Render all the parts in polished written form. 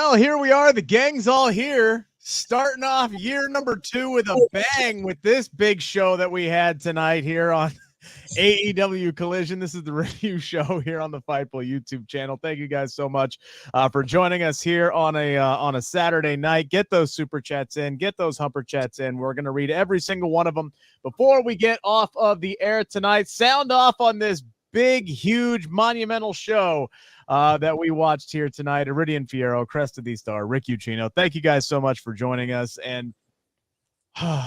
Well, here we are. The gang's all here, starting off year number 2 with a bang with this big show that we had tonight here on AEW Collision. This is the review show here on the Fightful YouTube channel. Thank you guys so much for joining us here on a Saturday night. Get those super chats in, get those humper chats in. We're going to read every single one of them before we get off of the air tonight. Sound off on this big, huge, monumental show that we watched here tonight. Iridian Fierro, Cresta the Star, Rick Ucchino. Thank you guys so much for joining us. And all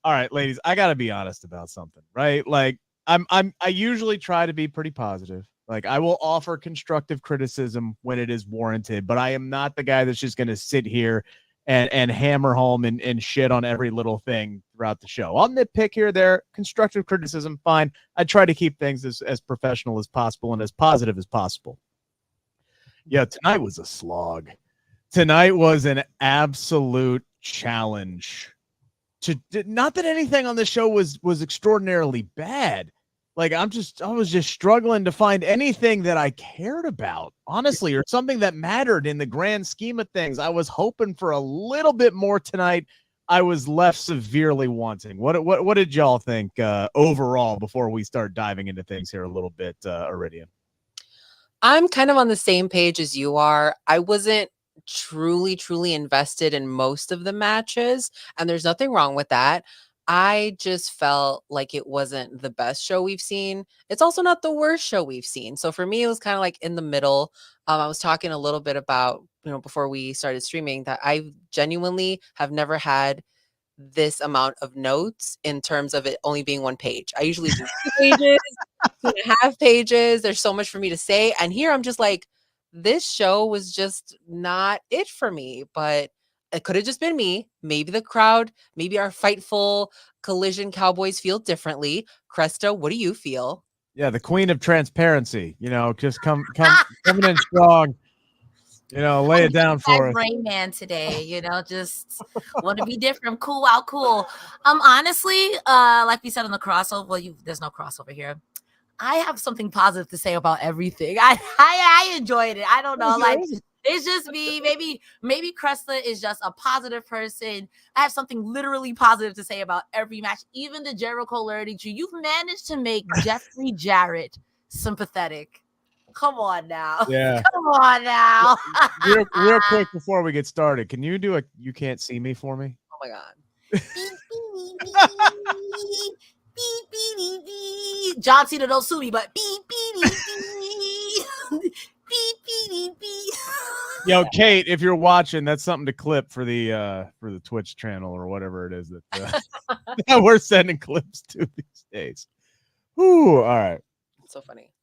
right, ladies, I gotta be honest about something, right? Like I usually try to be pretty positive. Like I will offer constructive criticism when it is warranted, but I am not the guy that's just gonna sit here and hammer home and shit on every little thing throughout the show. I'll nitpick here, there, constructive criticism, fine. I try to keep things as professional as possible and as positive as possible. Yeah, tonight was a slog. Tonight was an absolute challenge. Not that anything on this show was extraordinarily bad. Like I was just struggling to find anything that I cared about, honestly, or something that mattered in the grand scheme of things. I was hoping for a little bit more tonight. I was left severely wanting. What did y'all think overall before we start diving into things here a little bit, Iridian? I'm kind of on the same page as you are. I wasn't truly invested in most of the matches, and there's nothing wrong with that. I just felt like it wasn't the best show we've seen. It's also not the worst show we've seen. So for me, it was kind of like in the middle. I was talking a little bit about, before we started streaming, that I genuinely have never had this amount of notes in terms of it only being one page. I usually do 2 pages, 2.5 pages. There's so much for me to say. And here I'm just like, this show was just not it for me, but it could have just been me. Maybe the crowd, maybe our Fightful Collision Cowboys feel differently. Cresta, what do you feel? Yeah, the queen of transparency, just coming in strong. Lay it down for us. Rain Man today, just want to be different. Cool, out cool. Honestly, like we said on the crossover, well, there's no crossover here. I have something positive to say about everything. I enjoyed it. I don't know, it's just me. Maybe Cresta is just a positive person. I have something literally positive to say about every match, even the Jericho learning tree. You've managed to make Jeffrey Jarrett sympathetic. Come on now. Yeah. Come on now. real quick before we get started, can you do a "You Can't See Me" for me? Oh my God. John Cena don't sue me, but Yo, Kate, if you're watching, that's something to clip for the Twitch channel or whatever it is that that we're sending clips to these days. Ooh, all right. It's so funny.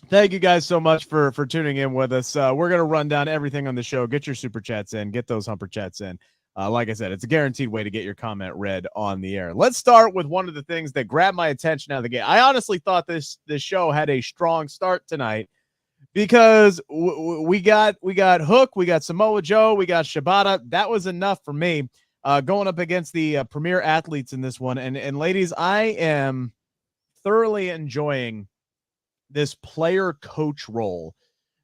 Thank you guys so much for tuning in with us. We're going to run down everything on the show. Get your super chats in. Get those humper chats in. Like I said, it's a guaranteed way to get your comment read on the air. Let's start with one of the things that grabbed my attention out of the gate. I honestly thought this show had a strong start tonight because we got Hook, we got Samoa Joe, we got Shibata. That was enough for me going up against the premier athletes in this one. And ladies, I am thoroughly enjoying this player coach role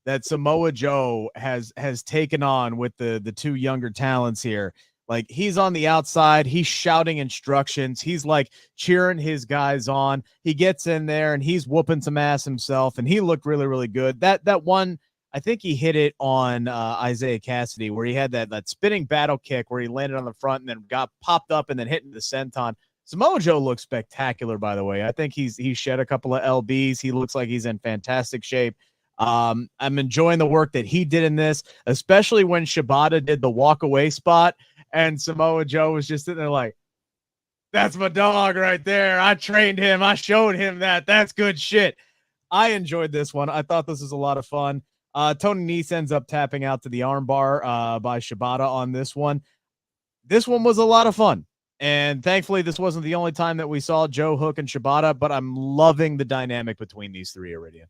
that Samoa Joe has taken on with the 2 younger talents here. Like he's on the outside, he's shouting instructions, he's like cheering his guys on. He gets in there and he's whooping some ass himself, and he looked really, really good. That one, I think he hit it on Isaiah Cassidy, where he had that spinning battle kick where he landed on the front and then got popped up and then hit the senton. Samoa Joe looks spectacular, by the way. I think he's shed a couple of lbs. He looks like he's in fantastic shape. I'm enjoying the work that he did in this, especially when Shibata did the walk away spot and Samoa Joe was just sitting there like, that's my dog right there. I trained him. I showed him that. That's good shit. I enjoyed this one. I thought this was a lot of fun. Tony Nese ends up tapping out to the armbar by Shibata on this one. This one was a lot of fun. And thankfully, this wasn't the only time that we saw Joe, Hook, and Shibata, but I'm loving the dynamic between these 3, Iridian.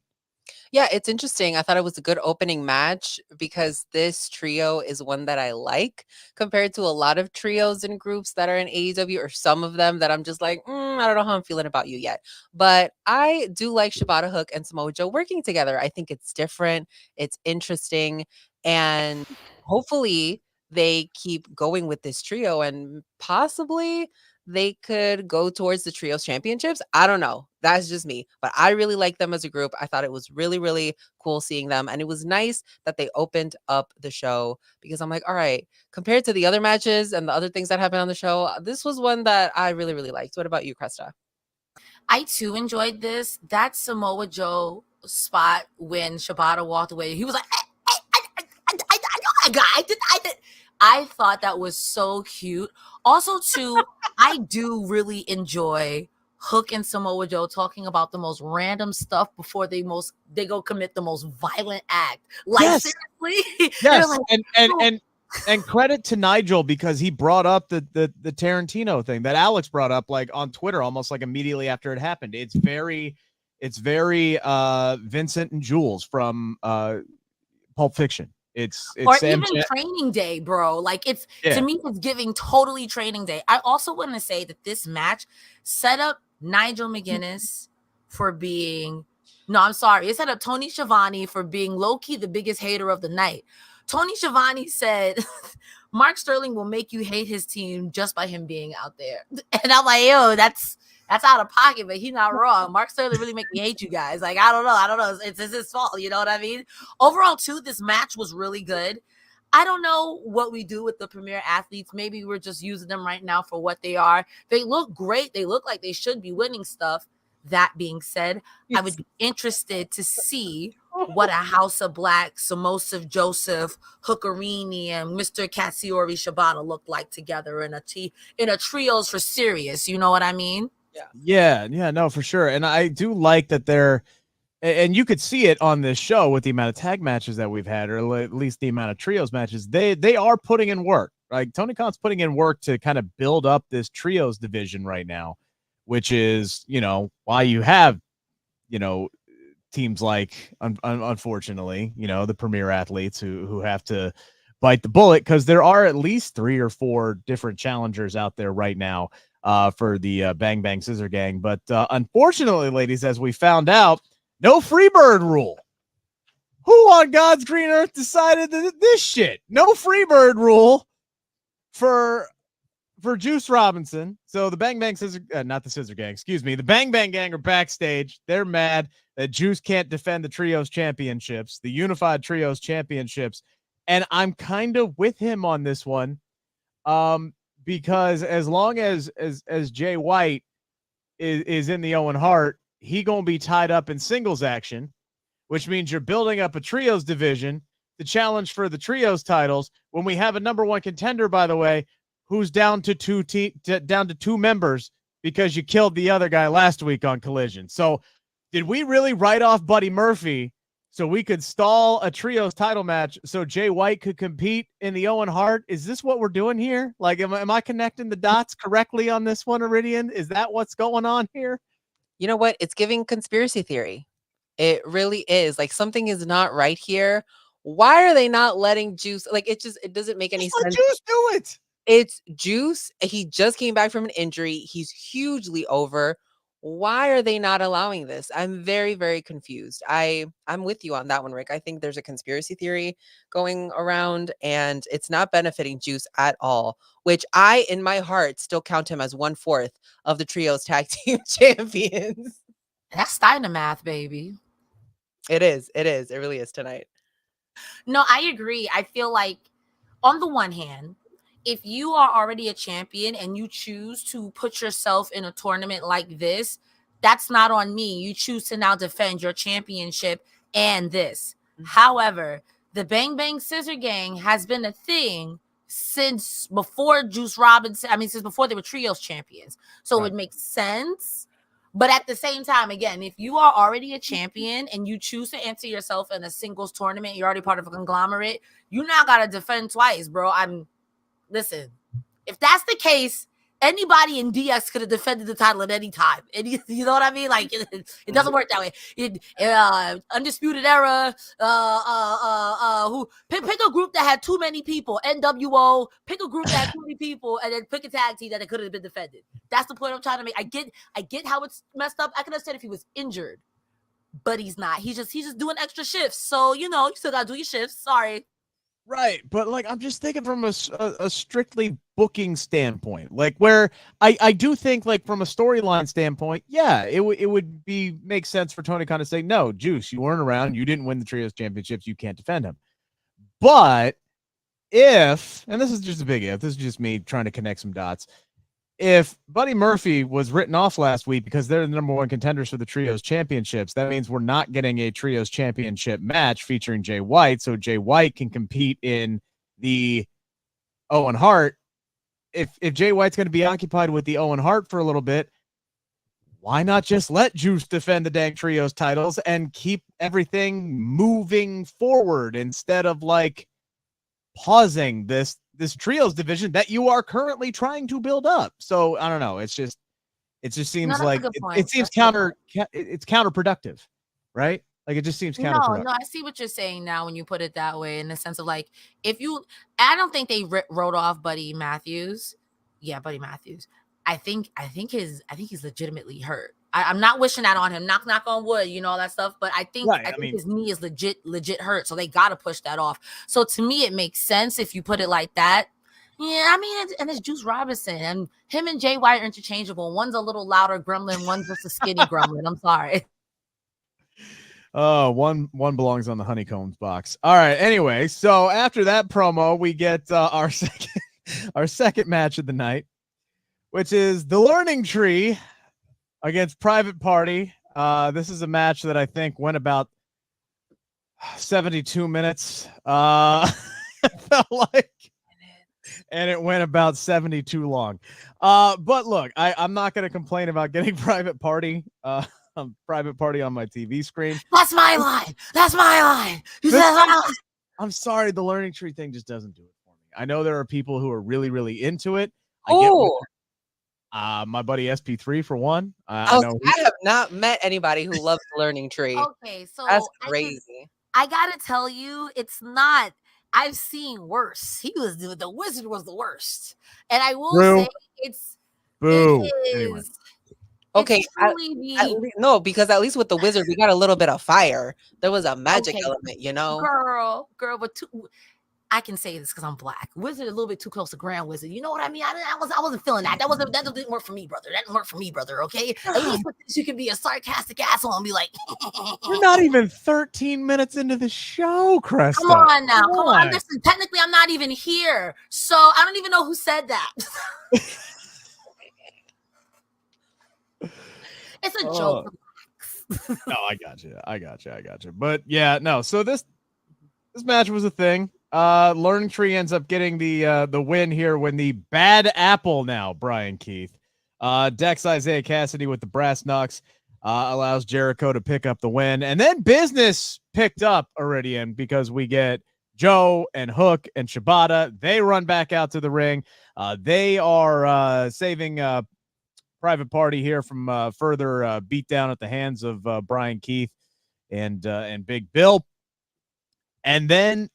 Yeah, it's interesting. I thought it was a good opening match because this trio is one that I like compared to a lot of trios and groups that are in AEW, or some of them that I'm just like, I don't know how I'm feeling about you yet. But I do like Shibata Hook and Samoa Joe working together. I think it's different, it's interesting, and hopefully they keep going with this trio and possibly they could go towards the trios championships. I don't know. That's just me. But I really like them as a group. I thought it was really, really cool seeing them. And it was nice that they opened up the show because I'm like, all right, compared to the other matches and the other things that happened on the show, this was one that I really, really liked. What about you, Cresta? I too enjoyed this. That Samoa Joe spot when Shibata walked away, he was like, I know that guy. I did. I thought that was so cute. Also, too, I do really enjoy Hook and Samoa Joe talking about the most random stuff before they go commit the most violent act. Like, Yes. seriously? Yes, Like, and credit to Nigel because he brought up the Tarantino thing that Alex brought up like on Twitter almost like immediately after it happened. It's very Vincent and Jules from Pulp Fiction. It's or Sam even Training Day, bro. Like, to me, it's giving totally Training Day. I also want to say that this match set up Nigel McGuinness for being, no, I'm sorry. It set up Tony Schiavone for being low-key the biggest hater of the night. Tony Schiavone said, Mark Sterling will make you hate his team just by him being out there. And I'm like, yo, that's out of pocket, but he's not wrong. Mark Sterling really make me hate you guys. Like, I don't know. It's his fault. You know what I mean? Overall, too, this match was really good. I don't know what we do with the premier athletes. Maybe we're just using them right now for what they are. They look great. They look like they should be winning stuff. That being said, I would be interested to see what a House of Black, Samosa Joseph, Hookerini, and Mr. Katsuyori Shibata look like together in a trios for serious. You know what I mean? Yeah, no, for sure. And I do like that they're, and you could see it on this show with the amount of tag matches that we've had, or at least the amount of trios matches. They are putting in work. Like Tony Khan's putting in work to kind of build up this trios division right now, which is, why you have, teams like, unfortunately, the premier athletes who have to bite the bullet because there are at least 3 or 4 different challengers out there right now for the Bang Bang Scissor Gang. But unfortunately, ladies, as we found out, no Freebird rule. Who on God's green earth decided this shit? No Freebird rule for Juice Robinson. So the Bang Bang Scissor, not the Scissor Gang, excuse me. The Bang Bang Gang are backstage. They're mad that Juice can't defend the Trios Championships, the Unified Trios Championships. And I'm kind of with him on this one. Because as long as Jay White is in the Owen Hart, he gonna be tied up in singles action, which means you're building up a trios division to challenge for the trios titles when we have a number 1 contender, by the way, who's down to 2 members because you killed the other guy last week on Collision. So did we really write off Buddy Murphy so we could stall a trios title match so Jay White could compete in the Owen Hart? Is this what we're doing here? Like, am I connecting the dots correctly on this one, Iridian? Is that what's going on here? You know what? It's giving conspiracy theory. It really is. Like, something is not right here. Why are they not letting Juice? Like, it doesn't make any sense. Let Juice do it. It's Juice. He just came back from an injury. He's hugely over. Why are they not allowing this? I'm very, very confused. I'm with you on that one, Rick. I think there's a conspiracy theory going around and it's not benefiting Juice at all, which I, in my heart, still count him as 1/4 of the trios tag team champions. That's Dynamath, baby. It is. It really is tonight. No, I agree. I feel like on the one hand, if you are already a champion and you choose to put yourself in a tournament like this, that's not on me. You choose to now defend your championship and this. However, the Bang Bang Scissor Gang has been a thing since before Juice Robinson. I mean, since before they were trios champions. So It makes sense. But at the same time, again, if you are already a champion and you choose to enter yourself in a singles tournament, you're already part of a conglomerate, you now got to defend twice, bro. Listen, if that's the case anybody in DX could have defended the title at any time. And you know what I mean? Like it doesn't work that way. Undisputed Era, who pick a group that had too many people. NWO, pick a group that had too many people, and then pick a tag team that could have been defended. That's the point I'm trying to make. I get how it's messed up. I could have said if he was injured, but he's not. He's just doing extra shifts. So you still gotta do your shifts. Sorry. Right, but like I'm just thinking from a strictly booking standpoint, like where I do think like from a storyline standpoint, yeah, it would make sense for Tony Khan to say, no, Juice, you weren't around, you didn't win the trios championships, you can't defend him. But if, and this is just a big if, this is just me trying to connect some dots. If Buddy Murphy was written off last week because they're the number one contenders for the trios championships, that means we're not getting a trios championship match featuring Jay White, so Jay White can compete in the Owen Hart. If Jay White's going to be occupied with the Owen Hart for a little bit, why not just let Juice defend the dang trios titles and keep everything moving forward instead of like pausing this trios division that you are currently trying to build up? So I don't know. It just seems like it seems it's counterproductive, right? Like it just seems counterproductive. No, I see what you're saying now when you put it that way, in the sense of like, I don't think they wrote off Buddy Matthews. Yeah, Buddy Matthews. I think he's legitimately hurt. I'm not wishing that on him. Knock on wood, all that stuff. But I think his knee is legit hurt. So they got to push that off. So to me, it makes sense if you put it like that. Yeah, I mean, and it's Juice Robinson, and him and Jay White are interchangeable. One's a little louder gremlin, one's just a skinny gremlin. I'm sorry. One belongs on the honeycombs box. All right. Anyway, so after that promo, we get our second match of the night, which is the Learning Tree against Private Party. This is a match that I think went about 72 minutes. It felt like, and it went about 72 long. But look, I'm not going to complain about getting Private Party. Private Party on my TV screen. That's my line. I'm sorry, the Learning Tree thing just doesn't do it for me. I know there are people who are really, really into it. My buddy SP3 for one. I have not met anybody who loves the Learning Tree. Okay, so that's crazy. I gotta tell you, it's not. I've seen worse. The Wizard was the worst, and I will say it's. Boo. Anyway. Okay, no, because at least with the Wizard, we got a little bit of fire. There was a magic element, Girl, but I can say this because I'm black. Wizard a little bit too close to Grand Wizard. You know what I mean? I wasn't feeling that. That didn't work for me, brother. That didn't work for me, brother. Okay, at least you can be a sarcastic asshole and be like, "You're not even 13 minutes into the show, Cresta." Come on now, come on. Listen, technically, I'm not even here, so I don't even know who said that. It's a joke. No, I got you. But yeah, no. So this match was a thing. Learning Tree ends up getting the win here when the bad apple now, Brian Keith, decks Isaiah Cassidy with the brass knucks, allows Jericho to pick up the win, and then business picked up Iridian because we get Joe and Hook and Shibata. They run back out to the ring. They are saving Private Party here from further beatdown at the hands of Brian Keith and Big Bill. And then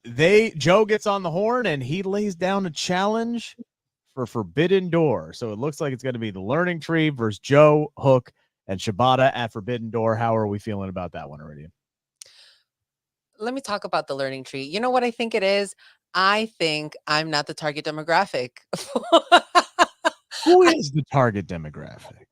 Joe gets on the horn and he lays down a challenge for Forbidden Door. So it looks like it's going to be the Learning Tree versus Joe, Hook, and Shibata at Forbidden Door. How are we feeling about that one, Iridian? Let me talk about the Learning Tree. You know what I think it is? I think I'm not the target demographic. Who is the target demographic?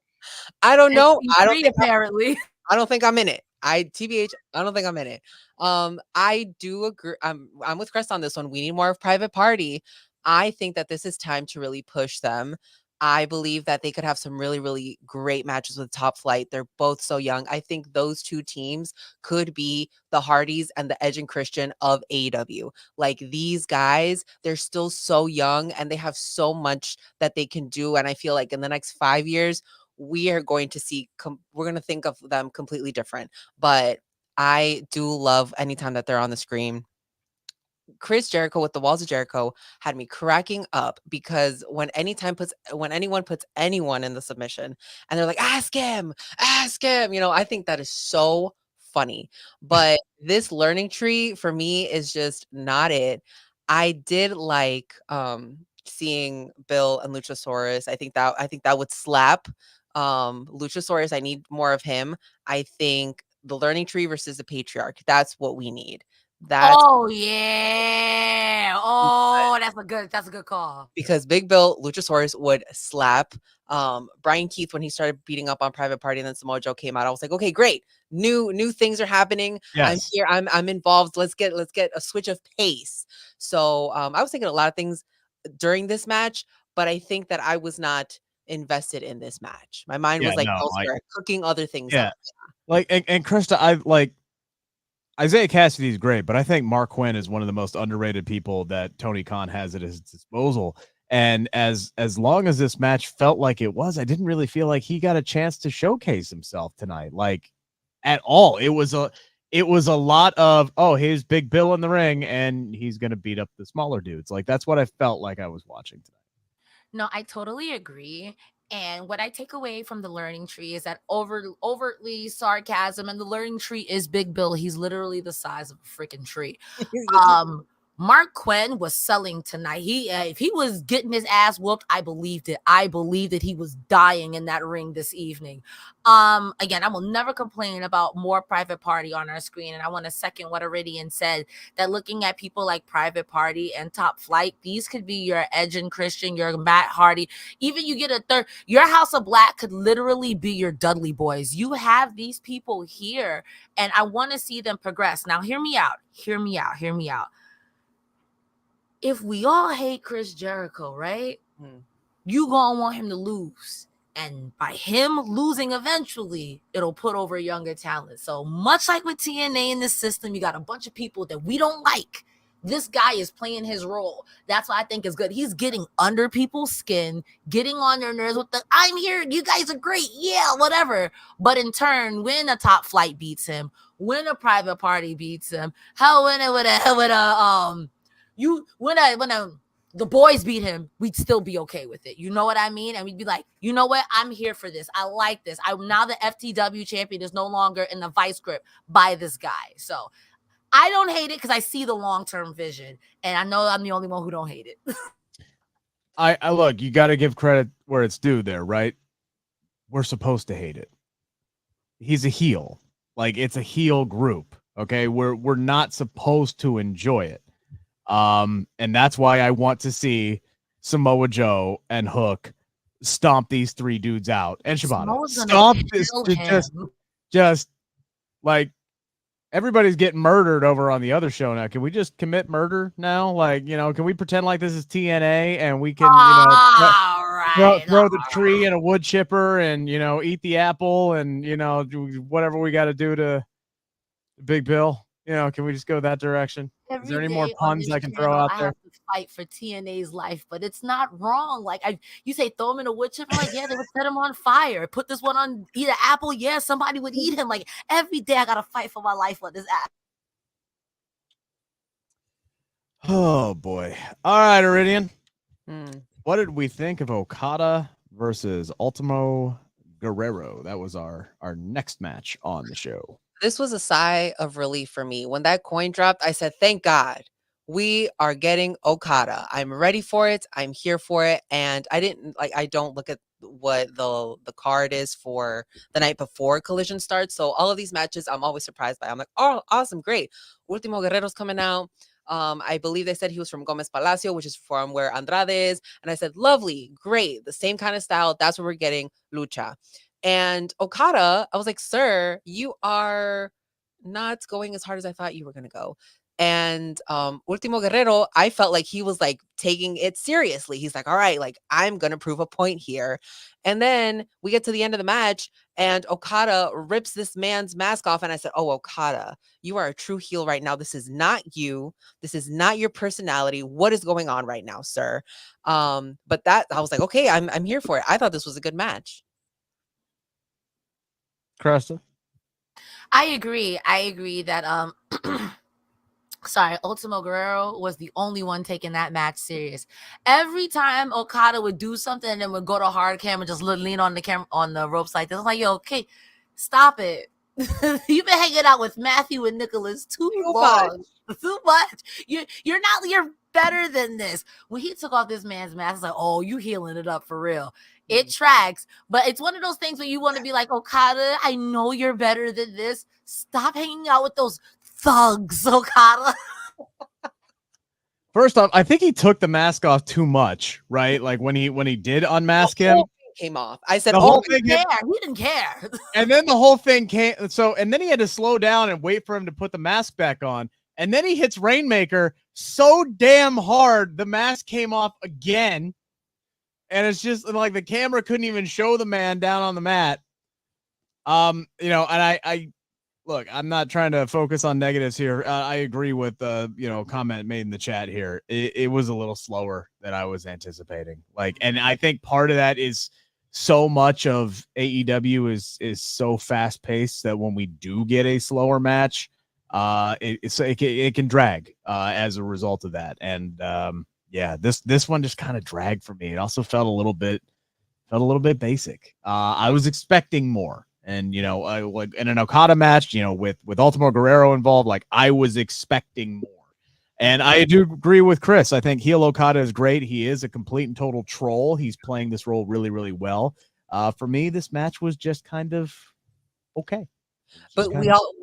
I don't know. I don't think I'm in it. TBH, I don't think I'm in it. I do agree. I'm with Crest on this one. We need more of Private Party. I think that this is time to really push them. I believe that they could have some really, really great matches with Top Flight. They're both so young. I think those two teams could be the Hardys and the Edge and Christian of AEW. Like these guys, they're still so young and they have so much that they can do. And I feel like in the next 5 years, we are going to see, we're going to think of them completely different. But I do love anytime that they're on the screen. Chris Jericho with the Walls of Jericho had me cracking up because when anyone puts anyone in the submission and they're like, ask him, I think that is so funny. But this learning tree for me is just not it. I did like seeing Bill and Luchasaurus. I think that would slap. Luchasaurus, I need more of him. I think the learning tree versus the patriarch. That's what we need. That's Oh yeah. Oh, that's a good call. because Big Bill Luchasaurus would slap. Brian Keith when he started beating up on Private Party and then Samoa Joe came out. I was like, okay, great. New things are happening. Yes. I'm here. I'm involved. Let's get a switch of pace. So I was thinking a lot of things during this match, but I think that I was not invested in this match. My mind was like elsewhere, cooking other things up. Like and Cresta, I like Isaiah Cassidy is great, but I think Mark Quinn is one of the most underrated people that Tony Khan has at his disposal. And as long as this match felt like it was, I didn't really feel like he got a chance to showcase himself tonight, like at all. It was a lot of, oh, here's Big Bill in the ring, and he's gonna beat up the smaller dudes. Like that's what I felt like I was watching tonight. No, I totally agree. And what I take away from the learning tree is that overtly sarcasm, and the learning tree is Big Bill. He's literally the size of a freaking tree. Mark Quinn was selling tonight. If he was getting his ass whooped, I believed it. I believed that he was dying in that ring this evening. Again, I will never complain about more Private Party on our screen. And I want to second what Iridian said, that looking at people like Private Party and Top Flight, these could be your Edge and Christian, your Matt Hardy. Even you get a third, your House of Black could literally be your Dudley Boys. You have these people here, and I want to see them progress. Now, hear me out. If we all hate Chris Jericho, right? You gonna want him to lose. And by him losing eventually, it'll put over younger talent. So much like with TNA in this system, you got a bunch of people that we don't like. This guy is playing his role. That's what I think is good. He's getting under people's skin, getting on their nerves with the, I'm here, you guys are great, yeah, whatever. But in turn, when a Top Flight beats him, when a Private Party beats him, hell, when the boys beat him, we'd still be okay with it. You know what I mean? And we'd be like, you know what? I'm here for this. I like this. I'm now the FTW champion is no longer in the vice grip by this guy. So I don't hate it because I see the long-term vision. And I know I'm the only one who don't hate it. I look, you got to give credit where it's due there, right? We're supposed to hate it. He's a heel. Like, it's a heel group. Okay. We're not supposed to enjoy it. And that's why I want to see Samoa Joe and Hook stomp these three dudes out, and Shibata stomp this just like everybody's getting murdered over on the other show now. Can we just commit murder now? Like, can we pretend like this is TNA and we can, throw the tree and a wood chipper and, eat the apple and, do whatever we got to do to Big Bill? Can we just go that direction? Is there any more puns I can throw out there? I have to fight for TNA's life, but it's not wrong. Like you say, throw him in a wood chipper. Like, yeah, they would set him on fire. Put this one on, eat an apple. Yeah, somebody would eat him. Like every day, I gotta fight for my life on this app. Oh boy! All right, Iridian. What did we think of Okada versus Ultimo Guerrero? That was our next match on the show. This was a sigh of relief for me. When that coin dropped, I said, thank God we are getting Okada. I'm ready for it. I'm here for it. And I don't look at what the card is for the night before Collision starts. So all of these matches, I'm always surprised by. I'm like, oh, awesome, great. Ultimo Guerrero's coming out. I believe they said he was from Gomez Palacio, which is from where Andrade is. And I said, lovely, great. The same kind of style. That's what we're getting, lucha. And Okada, I was like, sir, you are not going as hard as I thought you were going to go. And Ultimo Guerrero, I felt like he was like taking it seriously. He's like, all right, like I'm going to prove a point here. And then we get to the end of the match and Okada rips this man's mask off. And I said, oh, Okada, you are a true heel right now. This is not you. This is not your personality. What is going on right now, sir? But that I was like, okay, I'm here for it. I thought this was a good match. Cresta? I agree that sorry, Ultimo Guerrero was the only one taking that match serious. Every time Okada would do something and then would go to hard cam and just lean on the camera on the ropes like this, I'm like, yo, okay, stop it. You've been hanging out with Matthew and Nicholas too long. Too much. You're better than this. When he took off this man's mask, it's like, oh, you healing it up for real. It tracks, but it's one of those things where you want to be like, Okada, I know you're better than this. Stop hanging out with those thugs, Okada. First off, I think he took the mask off too much, right? Like when he did unmask him, came off. I said, the whole thing he didn't care. And then the whole thing came. So, and then he had to slow down and wait for him to put the mask back on. And then he hits Rainmaker so damn hard, the mask came off again. And it's just like the camera couldn't even show the man down on the mat. And I look, I'm not trying to focus on negatives here. I agree with comment made in the chat here. It was a little slower than I was anticipating. And I think part of that is so much of AEW is so fast paced that when we do get a slower match, it can drag as a result of that. And this one just kind of dragged for me. It also felt a little bit basic. I was expecting more. And, like in an Okada match, with Ultimo Guerrero involved, like I was expecting more. And I do agree with Chris. I think heel Okada is great. He is a complete and total troll. He's playing this role really, really well. For me, this match was just kind of okay. But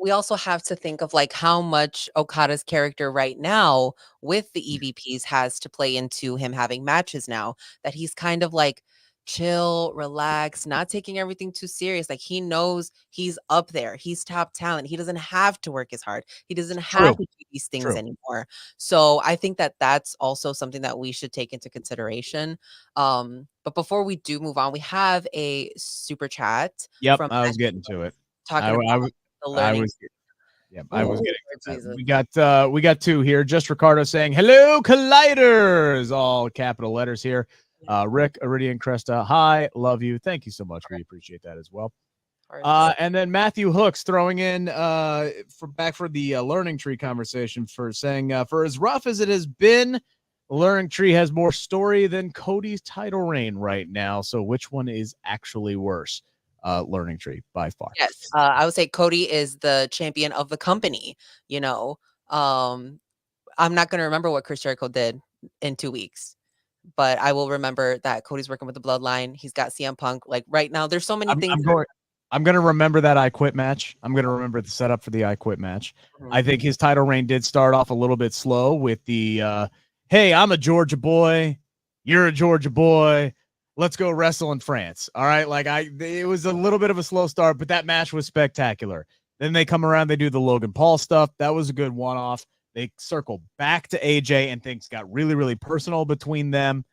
we also have to think of like how much Okada's character right now with the EVPs has to play into him having matches now, that he's kind of like chill, relax, not taking everything too serious. Like he knows he's up there. He's top talent. He doesn't have to work as hard. He doesn't have to do these things anymore. So I think that that's also something that we should take into consideration. But before we do move on, we have a super chat. Yep, I was getting to it. Talking about the learning. I was getting to that. We got two here. Just Ricardo saying, hello, Colliders, all capital letters here. Rick, Iridian, Cresta, hi, love you. Thank you so much. We appreciate that as well. And then Matthew Hooks throwing in for the learning tree conversation for saying, for as rough as it has been, learning tree has more story than Cody's title reign right now. So which one is actually worse? Learning tree by far. Yes, I would say Cody is the champion of the company. I'm not going to remember what Chris Jericho did in 2 weeks, but I will remember that Cody's working with the Bloodline. He's got CM Punk. Like right now, there's so many things. I'm going to remember that I Quit match. I'm going to remember the setup for the I Quit match. Mm-hmm. I think his title reign did start off a little bit slow with the, hey, I'm a Georgia boy. You're a Georgia boy. Let's go wrestle in France. All right. It was a little bit of a slow start, but that match was spectacular. Then they come around, they do the Logan Paul stuff. That was a good one-off. They circle back to AJ and things got really, really personal between them.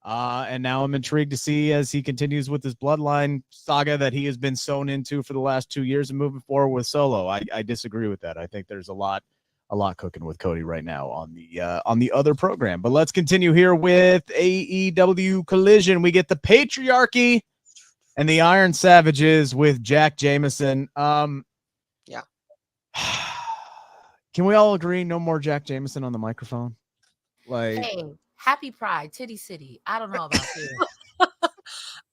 And now I'm intrigued to see as he continues with this Bloodline saga that he has been sewn into for the last 2 years and moving forward with Solo. I disagree with that. I think there's a lot cooking with Cody right now on the other program. But let's continue here with AEW Collision. We get the Patriarchy and the Iron Savages with Jack Jameson. Yeah. Can we all agree no more Jack Jameson on the microphone? Hey, happy Pride, Titty City. I don't know about you.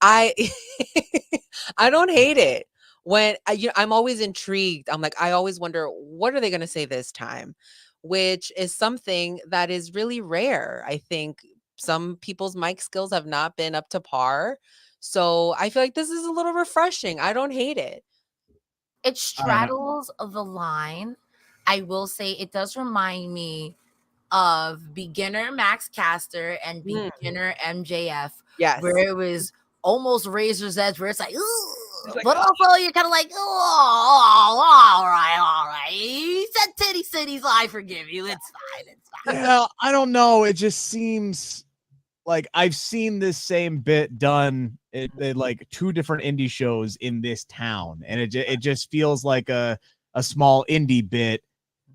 I don't hate it. When I'm always intrigued. I'm like, I always wonder, what are they going to say this time? Which is something that is really rare. I think some people's mic skills have not been up to par. So I feel like this is a little refreshing. I don't hate it. It straddles the line. I will say it does remind me of beginner Max Caster and beginner MJF. Yes. Where it was almost razor's edge, where it's like, ooh. But also you're kind of like, oh, all right. He said Titty City, so I forgive you. It's fine. Yeah, I don't know. It just seems like I've seen this same bit done at like 2 different indie shows in this town, and it just feels like a small indie bit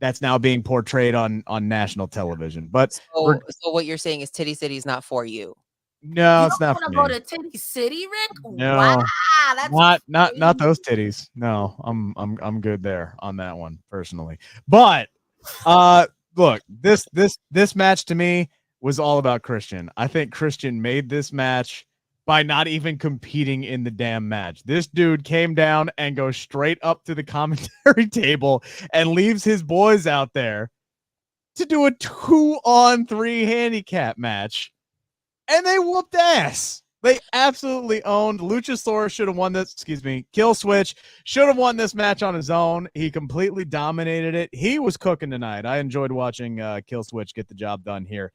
that's now being portrayed on national television. But so what you're saying is Titty City is not for you. No, it's not for me. You want to go to Titty City, Rick? No, wow, that's not those titties. No, I'm good there on that one personally. But look, this match to me was all about Christian. I think Christian made this match by not even competing in the damn match. This dude came down and goes straight up to the commentary table and leaves his boys out there to do a 2-on-3 handicap match. And they whooped ass. They absolutely owned. Luchasaurus should have won this. Kill Switch should have won this match on his own. He completely dominated it. He was cooking tonight. I enjoyed watching Kill Switch get the job done here.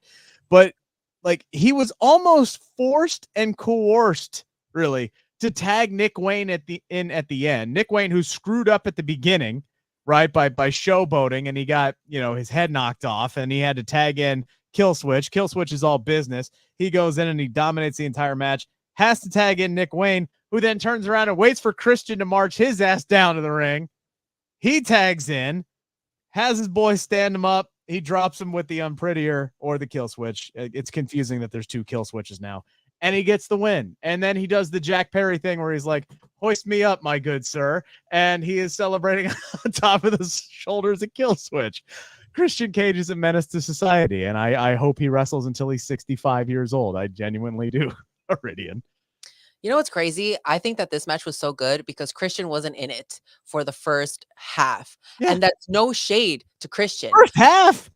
But like he was almost forced and coerced, really, to tag Nick Wayne at the end. Nick Wayne, who screwed up at the beginning, right, by showboating, and he got his head knocked off, and he had to tag in Kill Switch. Kill Switch is all business. He goes in and he dominates the entire match. Has to tag in Nick Wayne, who then turns around and waits for Christian to march his ass down to the ring. He tags in, has his boys stand him up. He drops him with the Unprettier or the Kill Switch. It's confusing that there's two Kill Switches now. And he gets the win. And then he does the Jack Perry thing where he's like, hoist me up, my good sir. And he is celebrating on top of the shoulders of Kill Switch. Christian Cage is a menace to society, and I hope he wrestles until he's 65 years old. I genuinely do. Iridian. You know what's crazy? I think that this match was so good because Christian wasn't in it for the first half. Yeah. And that's no shade to Christian. First half?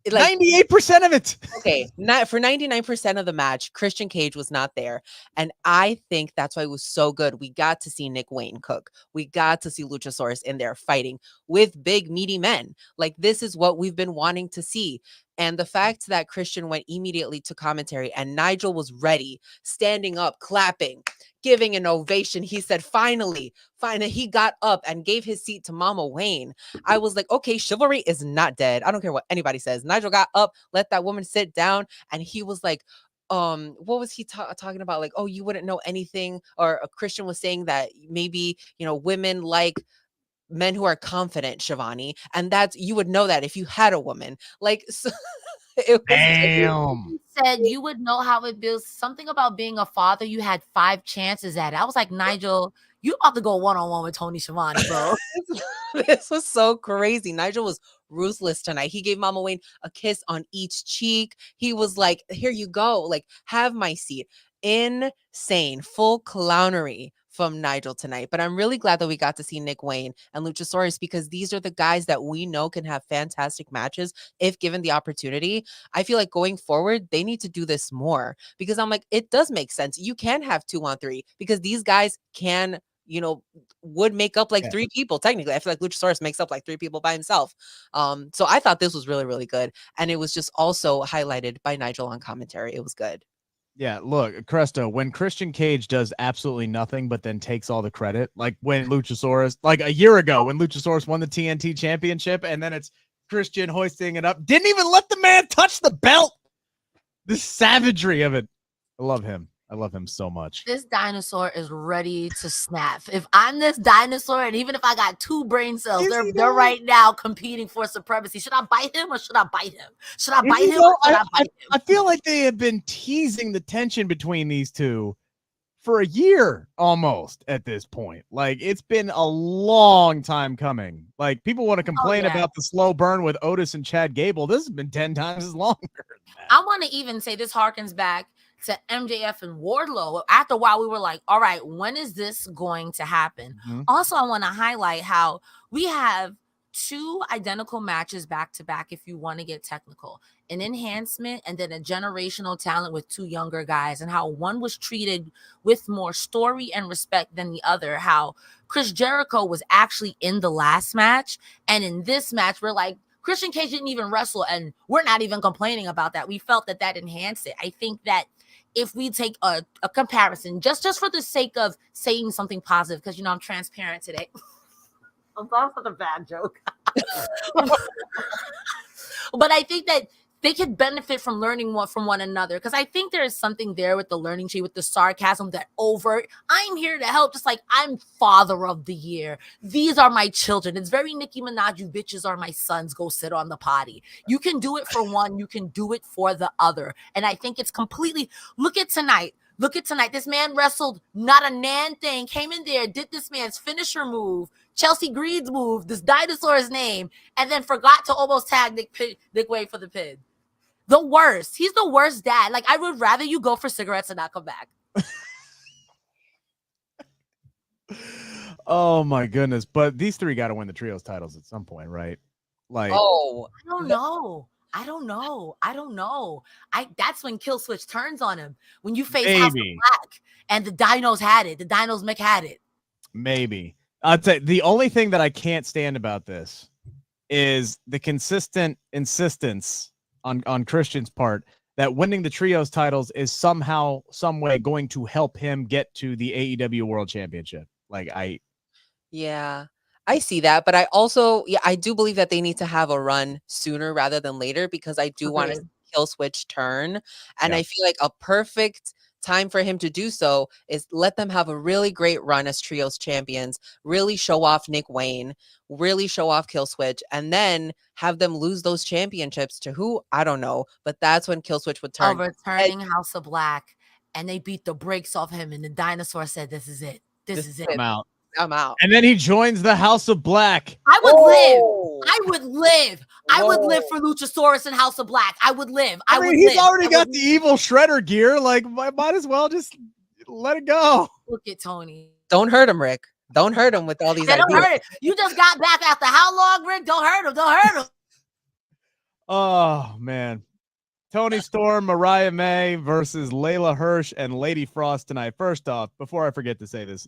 Like, 98% of it. Okay, not for 99% of the match, Christian Cage was not there. And I think that's why it was so good. We got to see Nick Wayne cook. We got to see Luchasaurus in there fighting with big, meaty men. Like, this is what we've been wanting to see. And the fact that Christian went immediately to commentary and Nigel was ready, standing up, clapping, giving an ovation. He said, finally, he got up and gave his seat to Mama Wayne. I was like, okay, chivalry is not dead. I don't care what anybody says. Nigel got up, let that woman sit down. And he was like, what was he talking about? Like, oh, you wouldn't know anything. Or a Christian was saying that maybe, women like men who are confident, Shivani. And you would know that if you had a woman. Like, so it was damn. Said you would know how it feels. Something about being a father. You had 5 chances at it. I was like, Nigel, you about to go one-on-one with Tony Schiavone, bro. This was so crazy. Nigel was ruthless tonight. He gave Mama Wayne a kiss on each cheek. He was like, here you go. Like, have my seat. Insane. Full clownery from Nigel tonight. But I'm really glad that we got to see Nick Wayne and Luchasaurus because these are the guys that we know can have fantastic matches if given the opportunity. I feel like going forward, they need to do this more because I'm like, it does make sense. You can have 2-on-3 because these guys can, would make up like 3 people. Technically, I feel like Luchasaurus makes up like 3 people by himself. So I thought this was really, really good. And it was just also highlighted by Nigel on commentary. It was good. Yeah, look, Cresta, when Christian Cage does absolutely nothing but then takes all the credit, like when Luchasaurus, like a year ago when Luchasaurus won the TNT championship and then it's Christian hoisting it up, didn't even let the man touch the belt. The savagery of it. I love him. I love him so much. This dinosaur is ready to snap. If I'm this dinosaur, and even if I got 2 brain cells, they're right now competing for supremacy. Should I bite him or should I bite him? Should I bite him or should I bite him? I feel like they have been teasing the tension between these two for a year almost at this point. Like, it's been a long time coming. Like, people want to complain about the slow burn with Otis and Chad Gable. This has been 10 times as longer. I want to even say this harkens back to MJF and Wardlow. After a while, we were like, all right, when is this going to happen? Mm-hmm. Also, I want to highlight how we have 2 identical matches back to back, if you want to get technical, an enhancement and then a generational talent with 2 younger guys, and how one was treated with more story and respect than the other. How Chris Jericho was actually in the last match, and in this match, we're like, Christian Cage didn't even wrestle, and we're not even complaining about that. We felt that enhanced it. I think that if we take a comparison, just for the sake of saying something positive, because, I'm transparent today. I'm sorry for the bad joke. But I think that they could benefit from learning more from one another, because I think there is something there with the learning tree, with the sarcasm, that overt, I'm here to help, just like I'm father of the year. These are my children. It's very Nicki Minaj, you bitches are my sons, go sit on the potty. You can do it for one, you can do it for the other. And I think it's completely, look at tonight. This man wrestled not a nan thing, came in there, did this man's finisher move, Chelsea Green's move, this dinosaur's name, and then forgot to almost tag Nick Wayne for the pin. The worst. He's the worst dad. Like, I would rather you go for cigarettes and not come back. Oh my goodness. But these three got to win the trios titles at some point, right? Like, I don't know. That's when Kill Switch turns on him. When you face House of Black and the Dinos had it. The Dinos Mick had it. Maybe. I'd say the only thing that I can't stand about this is the consistent insistence on Christian's part that winning the trios titles is somehow, some way going to help him get to the AEW World Championship. Yeah, I see that, but I also, I do believe that they need to have a run sooner rather than later, because I do want to Kill Switch turn, and I feel like a perfect time for him to do so is let them have a really great run as trios champions, really show off Nick Wayne, really show off Kill Switch, and then have them lose those championships to who? I don't know, but that's when Kill Switch would turn. Returning House of Black, and they beat the brakes off him, and the dinosaur said, this is it. This is it. I'm out. And then he joins the House of Black. I would live. I would live for Luchasaurus and House of Black. I would live. I mean, he's already got the evil Shredder gear. Like, might as well just let it go. Look at Tony. Don't hurt him, Rick. Don't hurt him with all these ideas. Don't hurt him. You just got back after how long, Rick? Don't hurt him. Don't hurt him. Oh, man. Toni Storm, Mariah May versus Layla Hirsch and Lady Frost tonight. First off, before I forget to say this,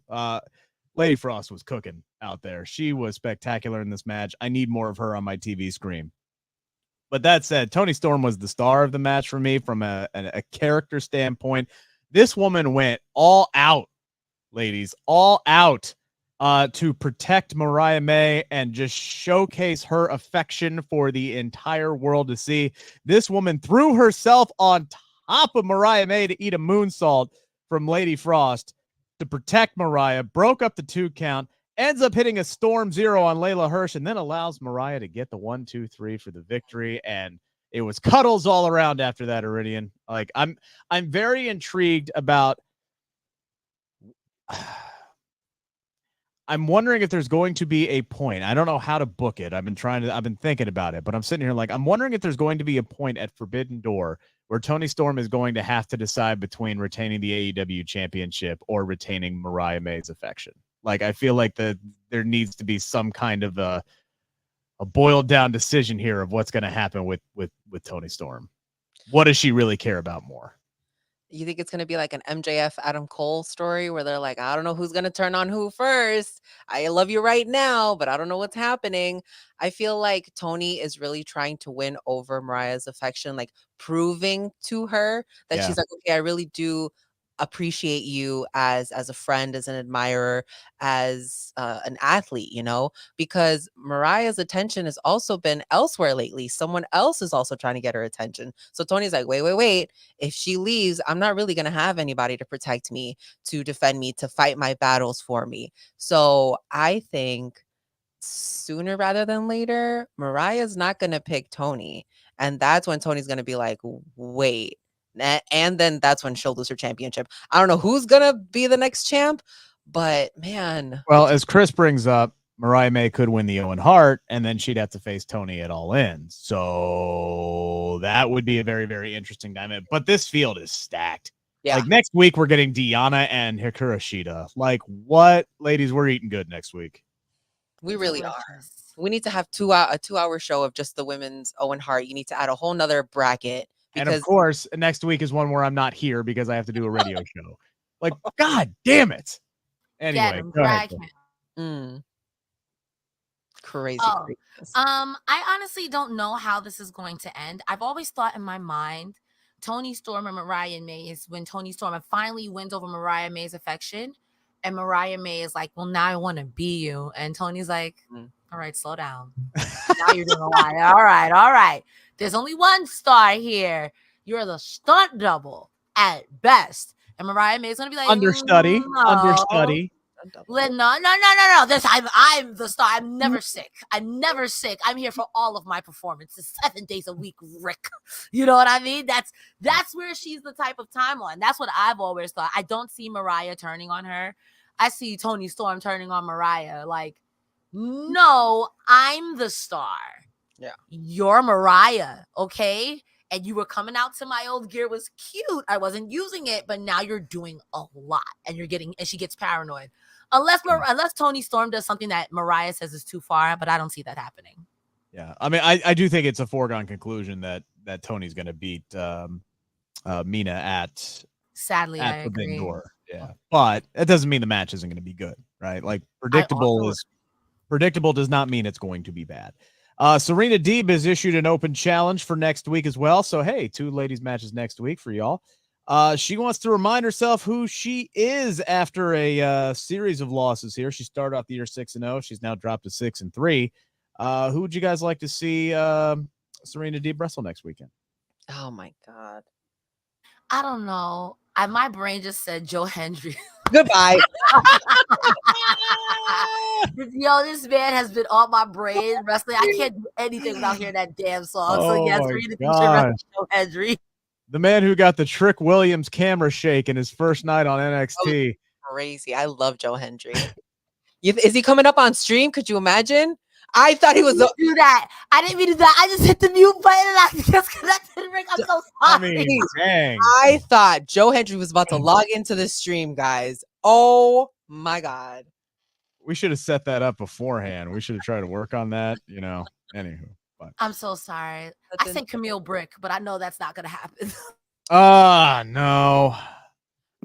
Lady Frost was cooking out there. She was spectacular in this match. I need more of her on my TV screen. But that said, Toni Storm was the star of the match for me from a character standpoint. This woman went all out, ladies, all out to protect Mariah May and just showcase her affection for the entire world to see. This woman threw herself on top of Mariah May to eat a moonsault from Lady Frost to protect Mariah, broke up the 2 count, ends up hitting a Storm Zero on Layla Hirsch, and then allows Mariah to get the 1-2-3 for the victory. And it was cuddles all around after that, Iridian. Like, I'm very intrigued about. I'm wondering if there's going to be a point. I don't know how to book it. I've been thinking about it, but I'm sitting here like, I'm wondering if there's going to be a point at Forbidden Door where Toni Storm is going to have to decide between retaining the AEW championship or retaining Mariah May's affection. Like, I feel like there needs to be some kind of a boiled down decision here of what's going to happen with Toni Storm. What does she really care about more? You think it's going to be like an MJF Adam Cole story where they're like, I don't know who's going to turn on who first. I love you right now, but I don't know what's happening. I feel like Toni is really trying to win over Mariah's affection, like proving to her that she's like, okay, I really do appreciate you as a friend, as an admirer, as an athlete, you know, because Mariah's attention has also been elsewhere lately. Someone else is also trying to get her attention. So Tony's like, wait. If she leaves, I'm not really going to have anybody to protect me, to defend me, to fight my battles for me. So I think sooner rather than later, Mariah's not going to pick Toni. And that's when Tony's going to be like, wait. And then that's when she'll lose her championship. I don't know who's gonna be the next champ, but man. Well, as Chris brings up, Mariah May could win the Owen Hart, and then she'd have to face Toni at All In. So that would be a very, very interesting dynamic. But this field is stacked. Yeah. Like next week, we're getting Deanna and Hikaru Shida. Like, what, ladies? We're eating good next week. We really are. We need to have a 2-hour show of just the women's Owen Hart. You need to add a whole nother bracket. And of course, next week is one where I'm not here because I have to do a radio show. Like, God damn it. Anyway, go ahead. Crazy. I honestly don't know how this is going to end. I've always thought in my mind, Toni Storm and Mariah May is when Toni Storm finally wins over Mariah May's affection. And Mariah May is like, well, now I want to be you. And Tony's like, all right, slow down. Now you're doing a lot. All right. There's only one star here. You're the stunt double at best. And Mariah May is going to be like, understudy. No. No. I'm the star. I'm never sick. I'm here for all of my performances 7 days a week, Rick. You know what I mean? That's where she's the type of time on. That's what I've always thought. I don't see Mariah turning on her. I see Toni Storm turning on Mariah. Like, No, I'm the star. Yeah. You're Mariah, okay? And you were coming out to my old gear was cute. I wasn't using it, but now you're doing a lot, and she gets paranoid. Unless Tony Storm does something that Mariah says is too far, but I don't see that happening. Yeah, I mean, I do think it's a foregone conclusion that Tony's going to beat Mina at Sadly, I the agree. big door. Yeah, but it doesn't mean the match isn't going to be good, right? Like predictable does not mean it's going to be bad. Serena Deeb has issued an open challenge for next week as well. So, hey, 2 ladies matches next week for y'all. She wants to remind herself who she is after a series of losses here. She started off the year 6-0. She's now dropped to 6-3. Who would you guys like to see Serena Deeb wrestle next weekend? Oh, my God. I don't know. My brain just said Joe Hendry. Goodbye. Yo, this man has been on my brain wrestling. I can't do anything without hearing that damn song. So yes, we're gonna feature wrestle Joe Hendry. The man who got the Trick Williams camera shake in his first night on NXT. Crazy. I love Joe Hendry. Is he coming up on stream? Could you imagine? I thought he was do that. I didn't mean to do that. I just hit the mute button and I disconnected the ring. I'm so sorry. I mean, dang. I thought Joe Hendry was about to log into the stream, guys. Oh my God. We should have set that up beforehand. We should have tried to work on that, Anywho. But. I'm so sorry. I said Camille Brick, but I know that's not gonna happen. No.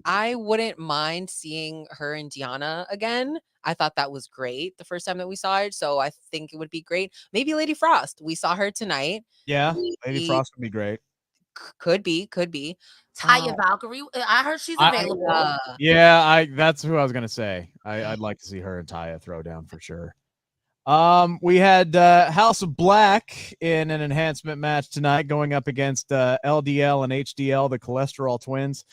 I wouldn't mind seeing her and Deanna again. I thought that was great the first time that we saw her. So I think it would be great. Maybe Lady Frost. We saw her tonight. Yeah, Lady Frost would be great. Could be. Taya Valkyrie. I heard she's available. That's who I was gonna say. I'd like to see her and Taya throw down for sure. We had House of Black in an enhancement match tonight, going up against LDL and HDL, the cholesterol twins.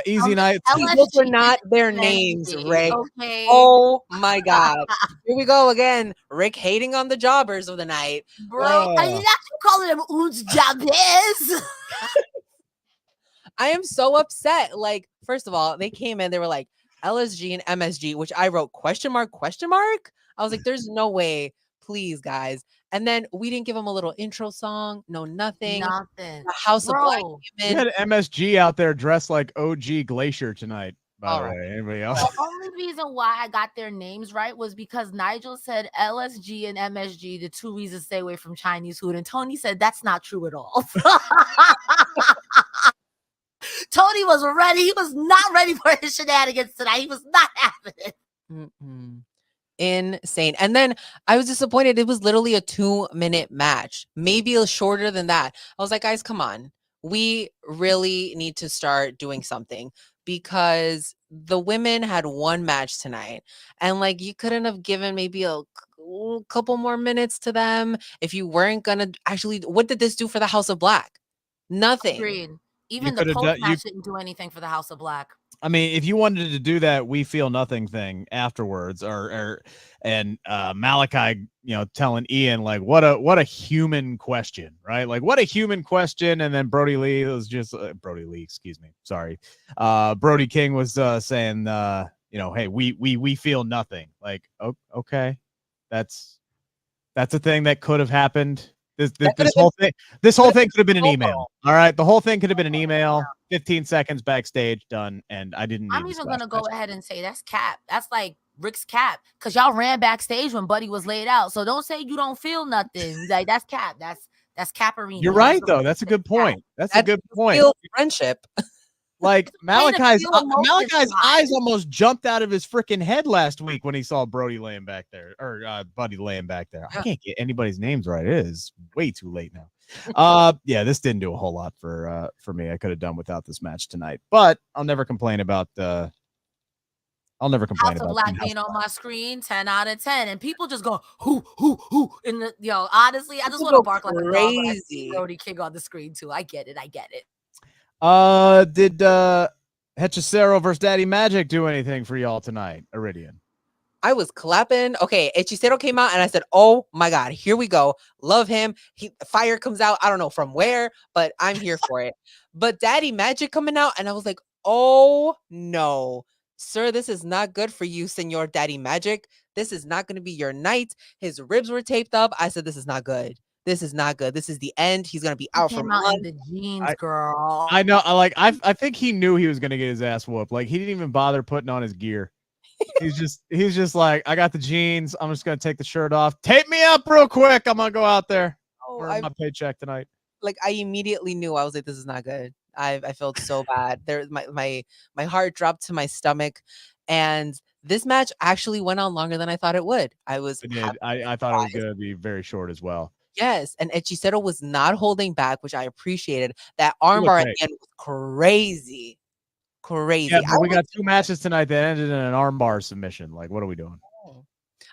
Easy night. Those were not their names, Rick. Okay. Oh my God. Here we go again. Rick hating on the jobbers of the night. Bro, I mean, that's calling them Oots Jabez. I am so upset. Like, first of all, they came in, they were like LSG and MSG, which I wrote question mark. I was like, there's no way. Please, guys. And then we didn't give them a little intro song. No, nothing. Nothing. The House of Black. You had MSG out there dressed like OG Glacier tonight, by the way. Anybody else? The only reason why I got their names right was because Nigel said LSG and MSG, the 2 reasons to stay away from Chinese food. And Tony said that's not true at all. Tony was ready. He was not ready for his shenanigans tonight. He was not having it. Insane. And then I was disappointed. It was literally a 2-minute match, maybe shorter than that. I was like, guys, come on. We really need to start doing something, because the women had 1 match tonight, and like, you couldn't have given maybe a couple more minutes to them if you weren't gonna actually. What did this do for the House of Black? Nothing. Agreed. Even the post match didn't do anything for the House of Black. I mean, if you wanted to do that "we feel nothing" thing afterwards, and Malachi, telling Ian like what a human question, right? Like, what a human question, and then Brody Lee was just Brody Lee, excuse me, sorry, Brody King was saying, hey, we feel nothing. Like, okay, that's a thing that could have happened. This whole thing could have been an email. All right, the whole thing could have been an email. 15 seconds backstage, done, and I didn't. I'm even gonna go ahead and say that's cap. That's like Rick's cap, because y'all ran backstage when Buddy was laid out. So don't say you don't feel nothing. Like, that's cap. That's cap arena. You're right though. That's a good point. That's a good point. Friendship. Like, Malachi's eyes almost jumped out of his freaking head last week when he saw Brody laying back there, or Buddy laying back there. I can't get anybody's names right. It is way too late now. Yeah, this didn't do a whole lot for me. I could have done without this match tonight, but I'll never complain about House of Black being on my screen. 10 out of 10, and people just go who in the honestly, I just want to bark like a dog. I see Brody King on the screen too. I get it. Did Hechicero versus Daddy Magic do anything for y'all tonight, Iridian? I was clapping. Okay, Hechicero came out, and I said, oh my God, here we go. Love him. Fire comes out. I don't know from where, but I'm here for it. But Daddy Magic coming out, and I was like, oh no. sir, this is not good for you, Senor Daddy Magic. This is not going to be your night. His ribs were taped up. I said, this is not good. This is not good. This is the end. He's going to be He out for came out in months. the jeans, girl. I know. I think he knew he was gonna get his ass whooped. Like he didn't even bother putting on his gear. He's just like, I got the jeans. I'm just gonna take the shirt off. Tape me up real quick. I'm gonna go out there. Earn my paycheck tonight. Like I immediately knew. I was like, this is not good. I felt so bad. There, my heart dropped to my stomach, and this match actually went on longer than I thought it would. I thought it was gonna be very short as well. Yes, and Hechicero was not holding back, which I appreciated. That armbar at the end was crazy. Yeah, but we got 2 matches tonight that ended in an armbar submission. Like, what are we doing?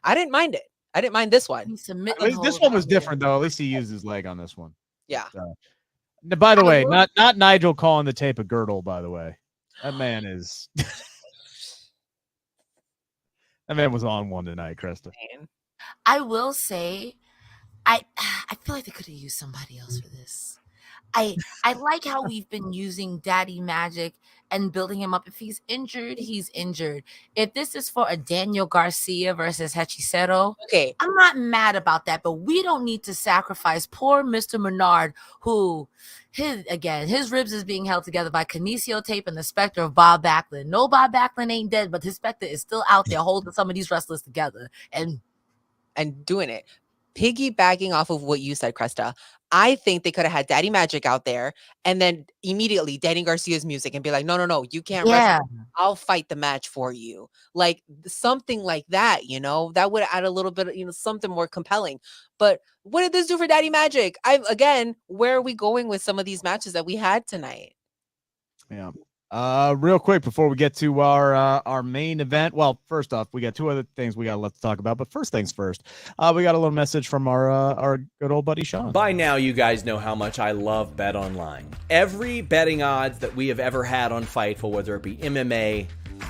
I didn't mind it. I didn't mind this one. This one was different, though. At least he used his leg on this one. Yeah. By the way, not Nigel calling the tape a girdle, by the way. That man is... that man was on one tonight, Cresta. I will say, I feel like they could have used somebody else for this. I like how we've been using Daddy Magic and building him up. If he's injured, he's injured. If this is for a Daniel Garcia versus Hechicero, okay, I'm not mad about that, but we don't need to sacrifice poor Mr. Menard, who his ribs is being held together by Kinesio tape and the specter of Bob Backlund. No, Bob Backlund ain't dead, but his specter is still out there holding some of these wrestlers together and doing it. Piggybacking off of what you said, Cresta, I think they could have had Daddy Magic out there and then immediately Danny Garcia's music and be like, no, you can't wrestle. I'll fight the match for you. Like something like that, that would add a little bit of, something more compelling. But what did this do for Daddy Magic? Where are we going with some of these matches that we had tonight? Yeah. Real quick before we get to our main event. Well, first off, we got 2 other things we got to let's talk about. But first things first, we got a little message from our good old buddy Sean. By now, you guys know how much I love Bet Online. Every betting odds that we have ever had on Fightful, whether it be MMA,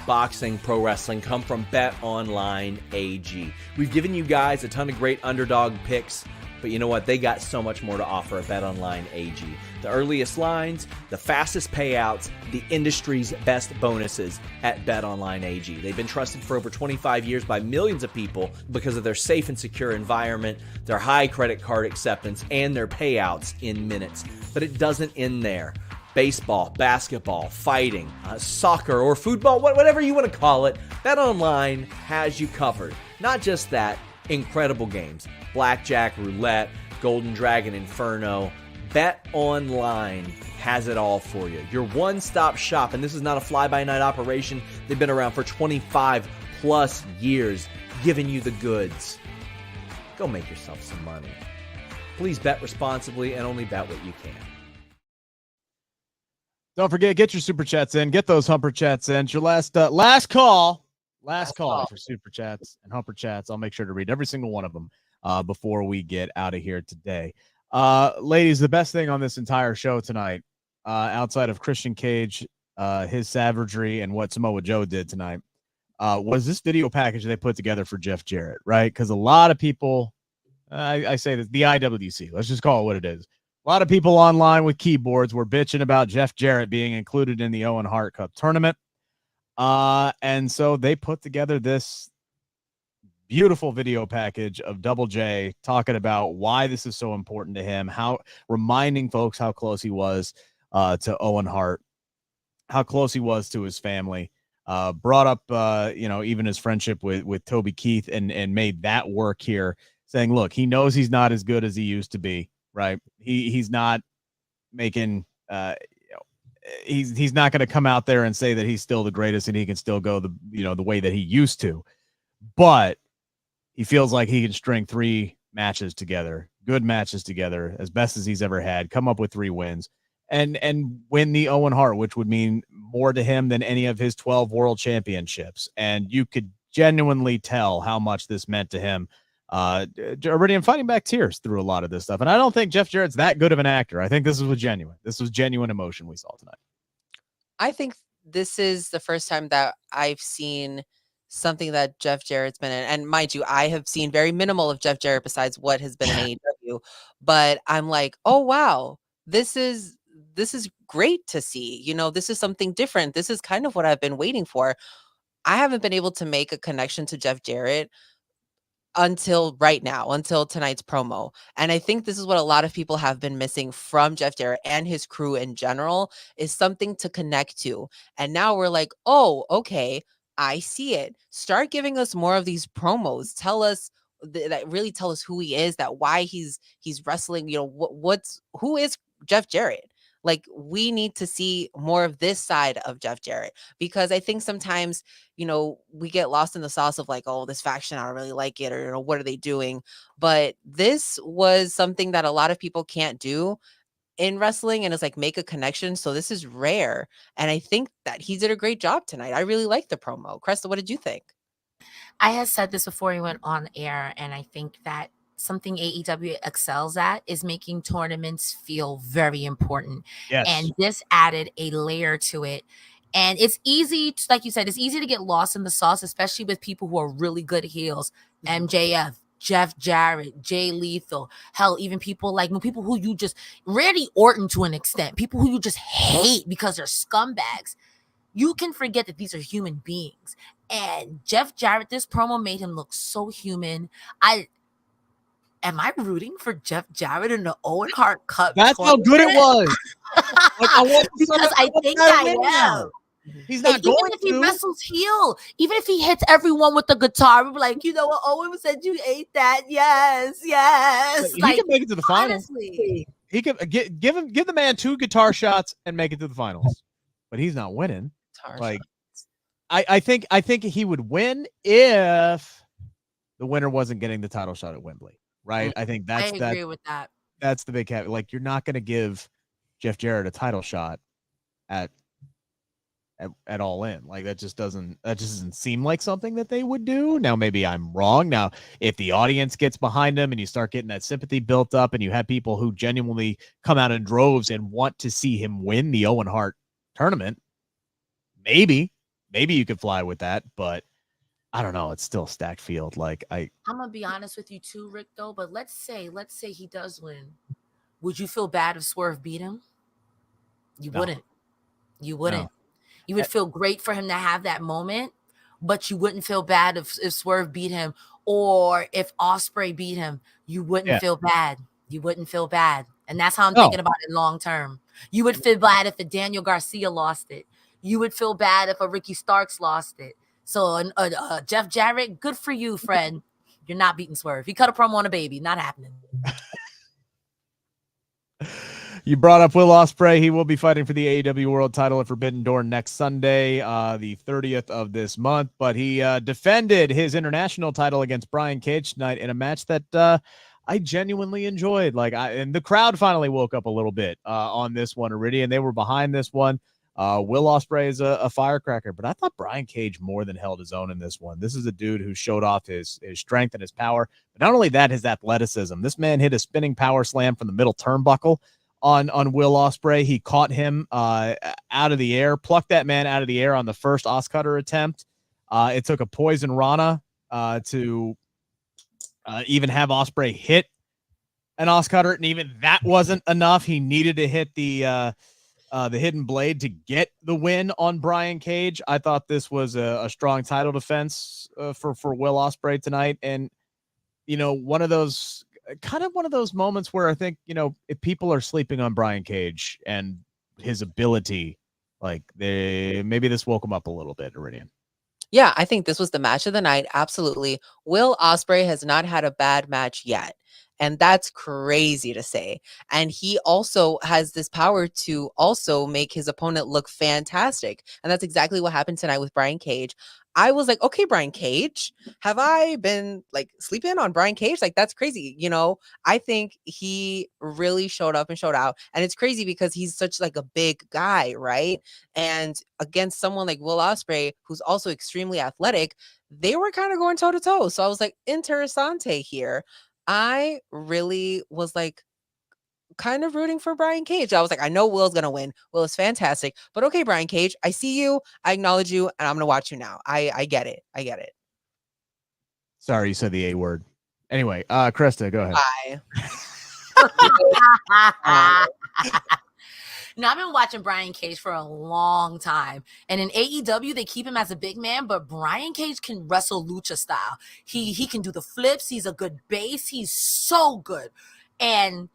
boxing, pro wrestling, come from Bet Online AG. We've given you guys a ton of great underdog picks. But you know what? They got so much more to offer at BetOnline AG. The earliest lines, the fastest payouts, the industry's best bonuses at BetOnline AG. They've been trusted for over 25 years by millions of people because of their safe and secure environment, their high credit card acceptance, and their payouts in minutes. But it doesn't end there. Baseball, basketball, fighting, soccer, or football, whatever you want to call it, BetOnline has you covered. Not just that, incredible games. Blackjack, roulette, Golden Dragon, Inferno. Bet Online has it all for you. Your one-stop shop, and this is not a fly-by-night operation. They've been around for 25 plus years, giving you the goods. Go make yourself some money. Please bet responsibly and only bet what you can. Don't forget, get your super chats in. Get those humper chats in. It's your last call. Last call for super chats and humper chats. I'll make sure to read every single one of them before we get out of here today. Ladies, the best thing on this entire show tonight, outside of Christian Cage, his savagery, and what Samoa Joe did tonight, was this video package they put together for Jeff Jarrett, right? Because a lot of people, I say this, the IWC, let's just call it what it is. A lot of people online with keyboards were bitching about Jeff Jarrett being included in the Owen Hart Cup tournament. And so they put together this beautiful video package of Double J talking about why this is so important to him, how reminding folks how close he was to Owen Hart, how close he was to his family, brought up, even his friendship with Toby Keith and made that work here, saying, look, he knows he's not as good as he used to be, right? He's not making, he's not going to come out there and say that he's still the greatest and he can still go the way that he used to, but he feels like he can string 3 matches together, good matches together, as best as he's ever had, come up with 3 wins and win the Owen Hart, which would mean more to him than any of his 12 world championships. And you could genuinely tell how much this meant to him. Iridian fighting back tears through a lot of this stuff. And I don't think Jeff Jarrett's that good of an actor. I think this was genuine. This was genuine emotion we saw tonight. I think this is the first time that I've seen something that Jeff Jarrett's been in. And mind you, I have seen very minimal of Jeff Jarrett besides what has been in AEW. But I'm like, oh, wow, this is great to see. This is something different. This is kind of what I've been waiting for. I haven't been able to make a connection to Jeff Jarrett until right now, until tonight's promo. And I think this is what a lot of people have been missing from Jeff Jarrett and his crew in general, is something to connect to. And now we're like, oh, okay, I see it. Start giving us more of these promos. Tell us that really tell us who he is, that why he's wrestling, you know, who is Jeff Jarrett? Like, we need to see more of this side of Jeff Jarrett, because I think sometimes, you know, we get lost in the sauce of like, oh, this faction, I don't really like it, or, you know, what are they doing? But this was something that a lot of people can't do in wrestling, and it's like, make a connection. So this is rare. And I think that he did a great job tonight. I really liked the promo. Cresta, what did you think? I had said this before we went on air, and I think that something AEW excels at is making tournaments feel very important. Yes. And this added a layer to it. And it's easy, like you said, it's easy to get lost in the sauce, especially with people who are really good heels. MJF, Jeff Jarrett, Jay Lethal, hell, even people like people who you just, Randy Orton to an extent, people who you just hate because they're scumbags. You can forget that these are human beings. And Jeff Jarrett, this promo made him look so human. Am I rooting for Jeff Jarrett in the Owen Hart Cup? That's how good it was. Like, because I think I am. He's not going even if he wrestles heel, even if he hits everyone with the guitar, we're like, you know what, Owen said you ate that. Yes. He can make it to the finals. Honestly. He can give the man 2 guitar shots and make it to the finals. But he's not winning. Like, I think he would win if the winner wasn't getting the title shot at Wembley, right? I think I agree with that. That's the big caveat. Like, you're not going to give Jeff Jarrett a title shot at All In. Like, that just doesn't seem like something that they would do. Now, maybe I'm wrong. Now, if the audience gets behind him and you start getting that sympathy built up, and you have people who genuinely come out in droves and want to see him win the Owen Hart tournament, maybe you could fly with that, but I don't know. It's still a stacked field. Like, I'm gonna be honest with you too, Rick, though. But let's say he does win. Would you feel bad if Swerve beat him? You wouldn't. You wouldn't. No. You would feel great for him to have that moment, but you wouldn't feel bad if Swerve beat him, or if Ospreay beat him. You wouldn't feel bad. You wouldn't feel bad. And that's how I'm thinking about it long term. You would feel bad if a Daniel Garcia lost it. You would feel bad if a Ricky Starks lost it. So Jeff Jarrett, good for you, friend. You're not beating Swerve. He cut a promo on a baby. Not happening. You brought up Will Ospreay. He will be fighting for the AEW World Title at Forbidden Door next Sunday, the 30th of this month. But he defended his international title against Brian Cage tonight in a match that I genuinely enjoyed. And the crowd finally woke up a little bit on this one, Iridian. They were behind this one. Will Ospreay is a firecracker, but I thought Brian Cage more than held his own in this one. This is a dude who showed off his strength and his power, but not only that, his athleticism. This man hit a spinning power slam from the middle turnbuckle on Will Ospreay. He caught him out of the air, plucked that man out of the air on the first Oscutter attempt. It took a Poison Rana to even have Ospreay hit an Oscutter, and even that wasn't enough. He needed to hit the Hidden Blade to get the win on Brian Cage. I thought this was a strong title defense for Will Ospreay tonight. And, you know, one of those moments where I think, you know, if people are sleeping on Brian Cage and his ability, like, maybe this woke him up a little bit, Iridian. Yeah, I think this was the match of the night. Absolutely. Will Ospreay has not had a bad match yet. And that's crazy to say. And he also has this power to also make his opponent look fantastic. And that's exactly what happened tonight with Brian Cage. I was like, okay, Brian Cage, have I been like sleeping on Brian Cage? Like, that's crazy. You know, I think he really showed up and showed out. And it's crazy because he's such like a big guy, right? And against someone like Will Ospreay, who's also extremely athletic, they were kind of going toe to toe. So I was like, interessante here. I really was like kind of rooting for Brian Cage. I was like, I know Will's going to win. Will is fantastic. But okay, Brian Cage, I see you. I acknowledge you. And I'm going to watch you now. I get it. I get it. Sorry, you said the A word. Anyway, Cresta, go ahead. Bye. Now, I've been watching Brian Cage for a long time. And in AEW, they keep him as a big man, but Brian Cage can wrestle lucha style. He can do the flips. He's a good base. He's so good. And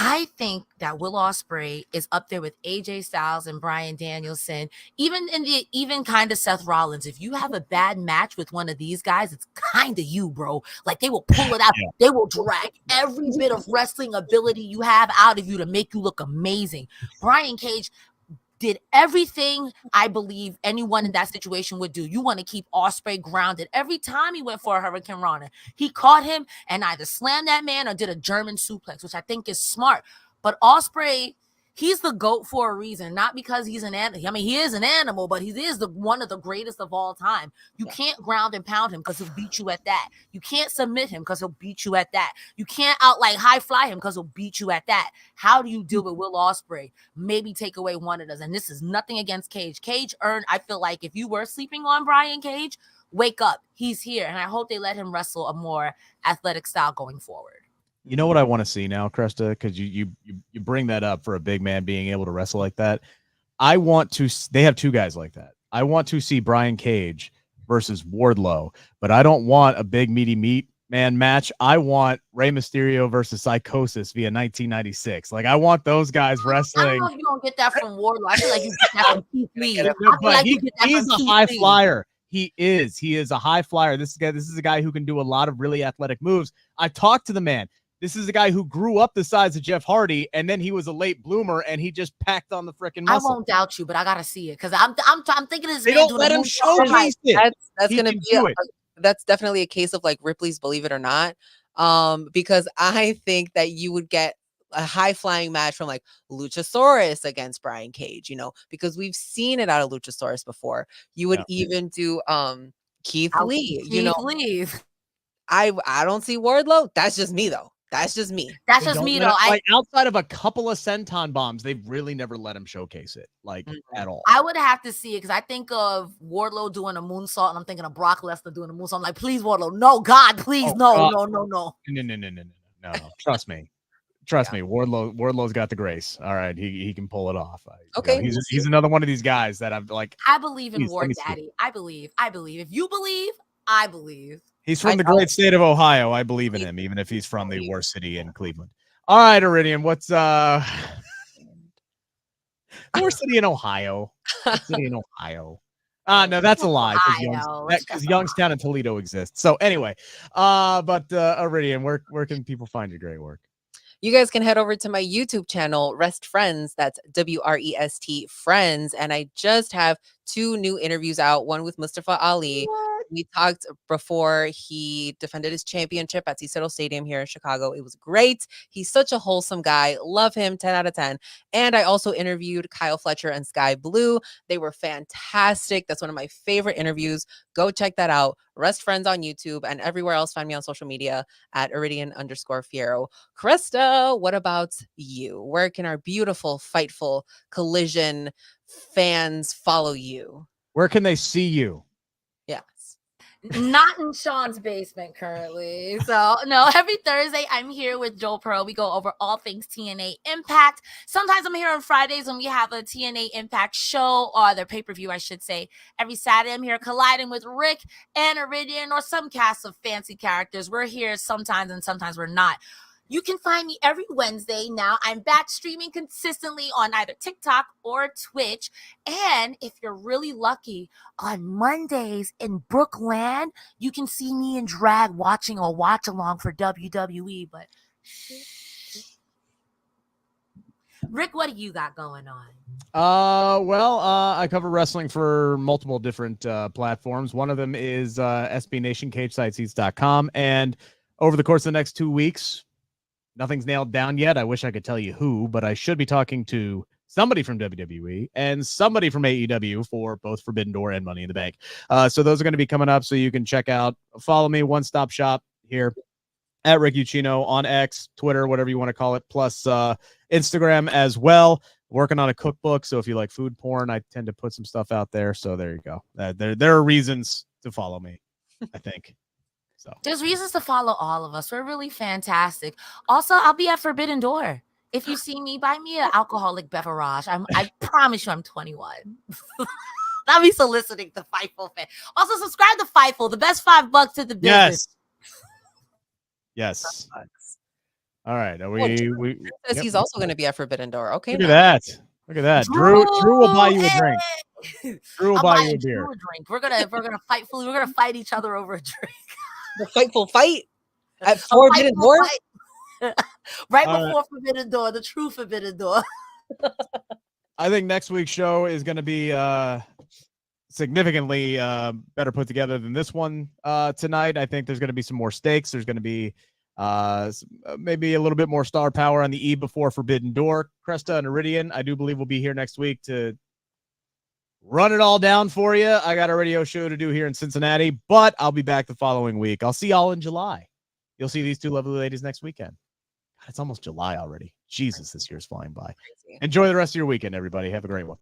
I think that Will Ospreay is up there with AJ Styles and Bryan Danielson, even kind of Seth Rollins. If you have a bad match with one of these guys, it's kind of you, bro. Like, they will pull it out. Yeah. They will drag every bit of wrestling ability you have out of you to make you look amazing. Brian Cage did everything I believe anyone in that situation would do. You want to keep Ospreay grounded. Every time he went for a Hurricane Rana, he caught him and either slammed that man or did a German suplex, which I think is smart. But Ospreay, he's the GOAT for a reason, not because he's an animal. I mean, he is an animal, but he is one of the greatest of all time. You can't ground and pound him because he'll beat you at that. You can't submit him because he'll beat you at that. You can't high fly him because he'll beat you at that. How do you deal with Will Ospreay? Maybe take away one of those. And this is nothing against Cage. Cage earned, I feel like if you were sleeping on Brian Cage, wake up. He's here. And I hope they let him wrestle a more athletic style going forward. You know what I want to see now, Cresta, because you bring that up for a big man being able to wrestle like that. They have two guys like that. I want to see Brian Cage versus Wardlow, but I don't want a big meaty meat man match. I want Rey Mysterio versus Psychosis via 1996. Like, I want those guys wrestling. I don't know if you don't get that from Wardlow. I feel like you get that from Keith Lee. But he's a high flyer. He is a high flyer. This is a guy who can do a lot of really athletic moves. I talked to the man. This is a guy who grew up the size of Jeff Hardy, and then he was a late bloomer, and he just packed on the freaking muscle. I won't doubt you, but I gotta see it because I'm thinking this. They don't let him showcase it. That's gonna be that's definitely a case of like Ripley's Believe It or Not, because I think that you would get a high flying match from like Luchasaurus against Brian Cage, because we've seen it out of Luchasaurus before. You would even do Keith Lee, Lee. I don't see Wardlow. That's just me though. That's just me. That's just me though. Outside of a couple of senton bombs, they've really never let him showcase it at all. I would have to see it because I think of Wardlow doing a moonsault, and I'm thinking of Brock Lesnar doing a moonsault. I'm like, please, Wardlow, no, God, please, no. No. Trust me. Wardlow's got the grace. All right, he can pull it off. Okay, he's another one of these guys that I've like. I believe in Ward Daddy. I believe. If you believe, I believe. He's from the great state of Ohio. I believe in him, even if he's from the worst city in Cleveland. All right, Iridian, what's worst city in Ohio? No, that's a lie because Youngstown and Toledo exist. So anyway, Iridian, where can people find your great work? You guys can head over to my YouTube channel, Rest Friends. That's WREST Friends. And I just have 2 new interviews out. One with Mustafa Ali. What? We talked before he defended his championship at Cicero Stadium here in Chicago. It was great. He's such a wholesome guy. Love him. 10 out of 10. And I also interviewed Kyle Fletcher and Sky Blue. They were fantastic. That's one of my favorite interviews. Go check that out. Rest Friends on YouTube and everywhere else. Find me on social media at Iridian_Fiero. Cresta, what about you? Where can our beautiful, fightful Collision fans follow you? Where can they see you? Yes. Not in Sean's basement currently. So no, every Thursday I'm here with Joel Pearl. We go over all things TNA Impact. Sometimes I'm here on Fridays when we have a TNA Impact show, or their pay-per-view, I should say. Every Saturday I'm here colliding with Rick and Iridian, or some cast of fancy characters. We're here sometimes and sometimes we're not. You can find me every Wednesday now. I'm back streaming consistently on either TikTok or Twitch. And if you're really lucky, on Mondays in Brooklyn, you can see me in drag watching or watch along for WWE. But Rick, what do you got going on? I cover wrestling for multiple different platforms. One of them is SB Nation, CageSideSeats.com. And over the course of the next 2 weeks, nothing's nailed down yet. I wish I could tell you who, but I should be talking to somebody from WWE and somebody from AEW for both Forbidden Door and Money in the Bank. So those are going to be coming up, so you can check out, follow me, one-stop shop here at Rick Ucchino on X, Twitter, whatever you want to call it, plus Instagram as well. Working on a cookbook, so if you like food porn, I tend to put some stuff out there. So there you go. There are reasons to follow me, I think. So there's reasons to follow all of us. We're really fantastic. Also, I'll be at Forbidden Door If you see me, buy me an alcoholic beverage. I promise you I'm 21. I'll be soliciting the Fightful fan. Also, subscribe to Fightful, the best $5 in the business. Yes. All right. Are Well, we Says yep. he's also going to be at Forbidden Door. Okay, Look at now. that. Look at that. Drew will buy you a drink. Drew will I'll buy buy you a Drew beer. a drink. We're gonna fight. We're gonna fight each other over a drink. The Fightful fight at A Forbidden Fightful Door. fight. Right All before Forbidden Door, the true Forbidden Door. I think next week's show is going to be significantly better put together than this one tonight. I think there's going to be some more stakes. There's going to be maybe a little bit more star power on the eve before Forbidden Door. Cresta and Iridian, I do believe, will be here next week to run it all down for you. I got a radio show to do here in Cincinnati, but I'll be back the following week. I'll see y'all in July. You'll see these two lovely ladies next weekend. God, it's almost July already. Jesus, this year's flying by. Enjoy the rest of your weekend, everybody. Have a great one.